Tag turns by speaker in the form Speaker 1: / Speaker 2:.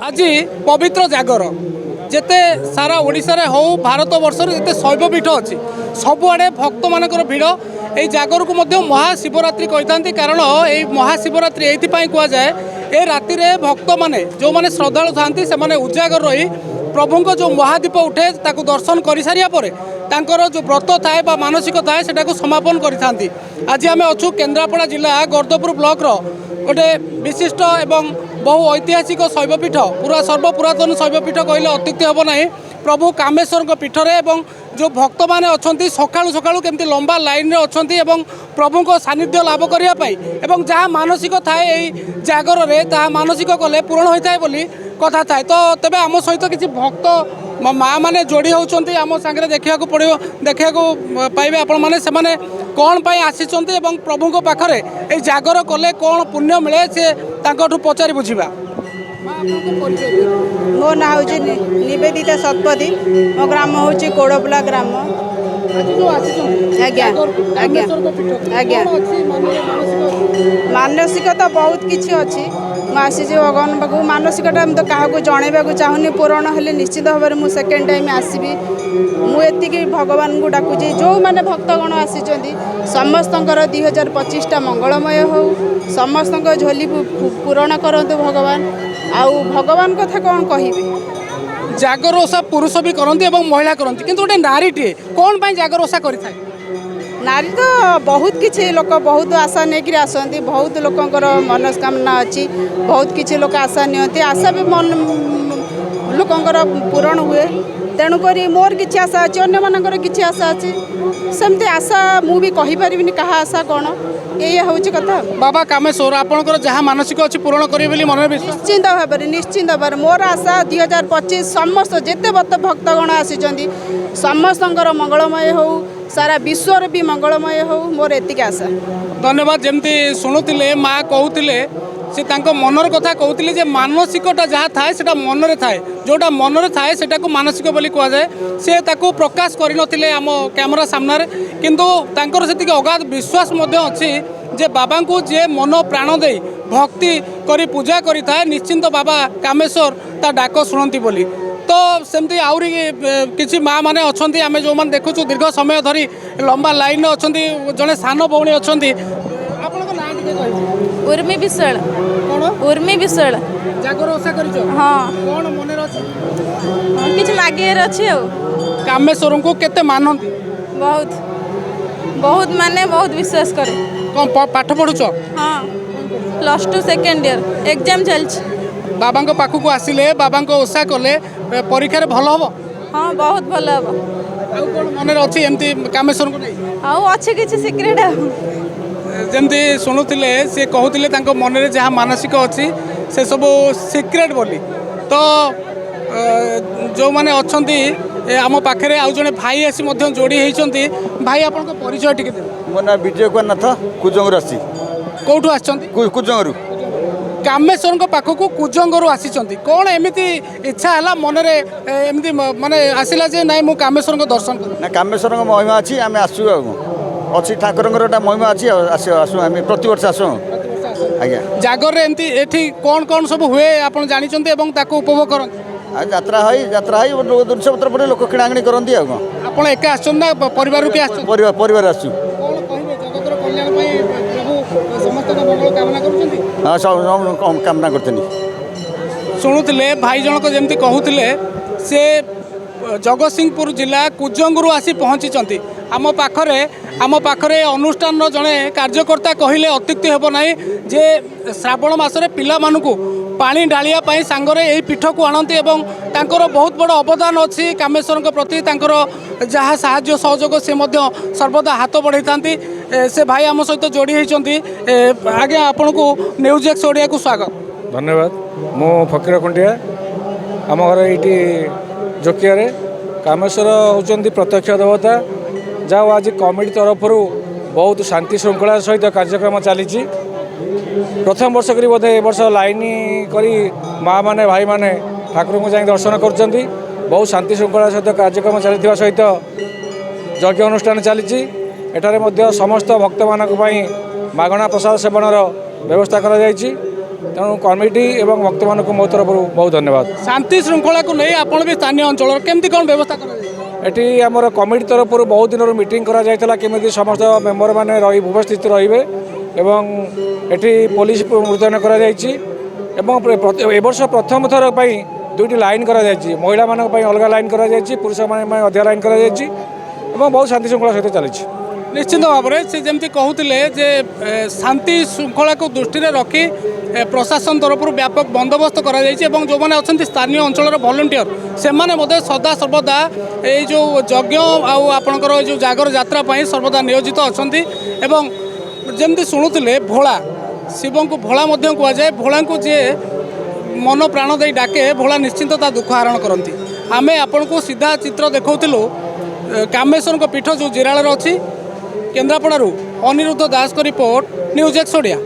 Speaker 1: आज पवित्र जागर जेते सारा ओडिशा रे हो भारत वर्ष जिते शैवपीठ अच्छी सबुआड़े भक्त मानकर भिड़ ये जागर को मध्य महाशिवरात्रि कही कारण ये महाशिवरात्रि ये कहुए ए राति भक्त माने जो माने श्रद्धालु थांती से माने उजागर रही प्रभु को जो महादीप उठे ताकू दर्शन कर सारिया परे तांकर जो व्रत थाए बा मानसिक थाए सेटा को समापन करिथांती। आज आम अच्छु केन्द्रापड़ा जिला गर्दपुर ब्लॉक रो गोटे विशिष्ट एवं बहु ऐतिहासिक शैवपीठ पूरा सर्वपुरातन शैवपीठ कहले अत्युक्ति हम ना प्रभु कामेश्वर पीठरे एवं जो भक्त मैंने अच्छा सकाळु सकाळु केमती लंबा लाइन रे अच्छी एवं प्रभु को सानिध्य लाभ करने एवं जहाँ मानसिक थाए जागर रे ताहा मानसिक कले पूरण होता है बोली कथा थाए। तो तेबे आम सहित किसी भक्त माँ मैंने जोड़ी होती आम सांगे देखा पड़ो देखा पाइबे आपण मैंने से माने कौन पाई आसीचंती एवं प्रभु को पाखरे ए जागर कले कौन पुण्य मिले से तांकठु पचारि बुझिबा।
Speaker 2: मो ना हूँ निवेदिता शतपथी मो ग्राम हूँ कोड़बला ग्राम। आज्ञा आज्ञा आज्ञा मानसिक तो बहुत किसी अच्छी मुझे भगवान पाक मानसिकटा तो क्या जनवाक चाहूनी पूरण हेल्ले निश्चित भाव में मुझे सेकेंड टाइम आसबि मुझे भगवान को डाकुची जो मैंने भक्तगण आसी समस्त 2025 मंगलमय हो समस्त झोली पूरण करतु भगवान आउ भगवान कथा कौन कहे
Speaker 1: जागर ओषा पुरुष भी करती और महिला करती किंतु गोटे नारीटे कौन पाई जागर ओषा करें
Speaker 2: नारी तो बहुत किसी लोक बहुत आशा नहीं आसती बहुत लोकंर मनस्कामना अच्छी बहुत किसी लोक आशा नियंती आशा भी मन लोकंर पूरण हुए तेणुक मोर किसी आशा अच्छी अन्य मानकर किसी आशा अच्छी सेमती आशा मु भी कहीपरि क्या आशा कौन ये हूँ कथा।
Speaker 1: बाबा कामेश्वर आपंकर जहाँ मानसिक अच्छी पूरण करेंगे मन में
Speaker 2: निश्चिंत भाव मोर आशा 2025 समस्त जिते भक्तगण आसी समस्त मंगलमय हो सारा विश्वर भी मंगलमय हो मोर एतिक आशा।
Speaker 1: धन्यवाद। जमती शुणुले माँ कहते से मनर कथा कहते जे मानसिकटा जहाँ थाए से मनरे थाए जोटा मनरे थाए सेटा को मानसिक बोली कहुए से ताको प्रकाश करनथिले आम कैमरा सामने किंतु तांकर सेतिक अगाध विश्वास अच्छी जे बाबा को जे मन प्राण दे भक्ति करी पूजा करी थाए निश्चिंत बाबा कामेश्वर ता डाक शुणती बोली। तो सेमती आउरी किसी माँ मैंने अच्छा आम जो मैंने देखु दीर्घ समय धरी लंबा लाइन अच्छा जड़े सान भौणी अच्छा
Speaker 3: उर्मी विशाल उर्मी विशाल
Speaker 1: जागर ओषा कर
Speaker 3: हाँ
Speaker 1: कौन मन
Speaker 3: किसी मागियार अच्छी
Speaker 1: कामेश्वर को केते मानती
Speaker 3: बहुत बहुत माने बहुत विश्वास करे
Speaker 1: कौन पाठ पढ़ुच
Speaker 3: हाँ +2 सेकेंड ईयर एग्जाम चलछि
Speaker 1: बाबा पाखक आसिले बाबा ओषा कले परीक्षा भल हम
Speaker 3: हाँ बहुत भल हम
Speaker 1: मन अच्छी एमती कामेश्वर को नहीं
Speaker 3: आउ अच्छे किसी सिक्रेट
Speaker 1: जमती शुणुले सी कहते मन में जहाँ मानसिक अच्छी से सब सिक्रेट बोली। तो जो मैंने अच्छा आम पाखे आउ जड़े भाई आसी जोड़ी होती भाई आप परिचय टी
Speaker 4: मो ना विजय कुमार नाथ कुजंगर आसी
Speaker 1: कौटू आसुजंगर कामेश्वर पाखक कुजंगर आसी कौन एमती इच्छा है मन एमती माने आसला जे नाई मु कामेश्वर दर्शन कर
Speaker 4: ना कामेश्वर महिमा अच्छी आम आसू अच्छी ठाकुर महिमा अच्छी आसू आम प्रत वर्ष आसू आज्ञा
Speaker 1: जागर एमती एठी कौन कौन सब हुए आप जानते उपभोग करते
Speaker 4: यात्रा है जिनस पत्र पड़े लोक किणाकिणी करती
Speaker 1: आप एका आसना परिवार के
Speaker 4: परिवार आसू हाँ सब कामना करते
Speaker 1: शुणुले भाई जनक जमी कहते से जगतसिंहपुर जिला कुजंगरू आसी पहुँची आम पाखरे अनुष्ठान जड़े कार्यकर्ता कहले अत्युक्ति हेब ना जे श्रावण मसरे पिला मानकु पानी ढालिया सांगरे यही पीठ को आणती एवं तांकर बहुत बड़ अवदान अच्छी कामेश्वर प्रति तांकर जहाँ साहाय्य सहयोग से सर्वदा हाथ बढ़ाई था से भाई आम सहित जोड़ी होती आज्ञा आपण को न्यूज एक्स ओडिया को स्वागत।
Speaker 5: धन्यवाद। मो फकीर खुंटिया आम घर ये जोकिया कामेश्वर होती प्रत्यक्ष देवता जहाँ आज कमिटी तरफ बहुत शांति श्रृंखला सहित कार्यक्रम चली प्रथम वर्ष करी बोधे ए वर्ष लाइन करी माँ मैंने भाई मैंने ठाकुर को जाए दर्शन कर बहुत शांति श्रृंखला सहित कार्यक्रम चली सहित यज्ञ अनुष्ठान चली समस्त भक्त मानक मागणा प्रसाद सेवन व्यवस्था करा ତେଣୁ କମିଟି ଏବଂ ଭକ୍ତମାନଙ୍କୁ ମୋ ତରଫରୁ ବହୁତ ଧନ୍ୟବାଦ।
Speaker 1: ଶାନ୍ତି ଶୃଙ୍ଖଳାକୁ ନେଇ ଆପଣ ବି ସ୍ଥାନୀୟ ଅଞ୍ଚଳର କେମିତି କ'ଣ ବ୍ୟବସ୍ଥା କରାଯାଇଛି?
Speaker 5: ଏଠି ଆମର କମିଟି ତରଫରୁ ବହୁତ ଦିନରୁ ମିଟିଂ କରାଯାଇଥିଲା କେମିତି ସମସ୍ତ ମେମ୍ବରମାନେ ଉପସ୍ଥିତ ରହିବେ ଏବଂ ଏଠି ପୋଲିସ ମୁତୟନ କରାଯାଇଛି ଏବଂ ଏ ବର୍ଷ ପ୍ରଥମ ଥର ପାଇଁ ଦୁଇଟି ଲାଇନ୍ କରାଯାଇଛି। ମହିଳାମାନଙ୍କ ପାଇଁ ଅଲଗା ଲାଇନ୍ କରାଯାଇଛି, ପୁରୁଷମାନଙ୍କ ପାଇଁ ଅଧିକା ଲାଇନ୍ କରାଯାଇଛି ଏବଂ ବହୁତ ଶାନ୍ତି ଶୃଙ୍ଖଳା ସହିତ ଚାଲିଛି।
Speaker 1: ନିଶ୍ଚିତ ଭାବରେ ସେ ଯେମିତି କହୁଥିଲେ ଯେ ଶାନ୍ତି ଶୃଙ୍ଖଳାକୁ ଦୃଷ୍ଟିରେ ରଖି ପ୍ରଶାସନ ତରଫରୁ ବ୍ୟାପକ ବନ୍ଦୋବସ୍ତ କରାଯାଇଛି ଏବଂ ଯେଉଁମାନେ ଅଛନ୍ତି ସ୍ଥାନୀୟ ଅଞ୍ଚଳର ଭଲେଣ୍ଟିୟର ସେମାନେ ମଧ୍ୟ ସଦା ସର୍ବଦା ଏଇ ଯେଉଁ ଯଜ୍ଞ ଆଉ ଆପଣଙ୍କର ଏଇ ଯେଉଁ ଜାଗର ଯାତ୍ରା ପାଇଁ ସର୍ବଦା ନିୟୋଜିତ ଅଛନ୍ତି ଏବଂ ଯେମିତି ଶୁଣୁଥିଲେ ଭୋଳା ଶିବଙ୍କୁ ଭୋଳା ମଧ୍ୟ କୁହାଯାଏ। ଭୋଳାଙ୍କୁ ଯିଏ ମନ ପ୍ରାଣ ଦେଇ ଡାକେ ଭୋଳା ନିଶ୍ଚିନ୍ତ ତା ଦୁଃଖ ହରଣ କରନ୍ତି। ଆମେ ଆପଣଙ୍କୁ ସିଧା ଚିତ୍ର ଦେଖାଉଥିଲୁ କାମେଶ୍ୱରଙ୍କ ପୀଠ ଯେଉଁ ଜିରାଳରେ ଅଛି। କେନ୍ଦ୍ରାପଡ଼ାରୁ ଅନିରୁଦ୍ଧ ଦାସଙ୍କ ରିପୋର୍ଟ, ନ୍ୟୁଜ୍ ଏକ୍ସ ଓଡ଼ିଆ।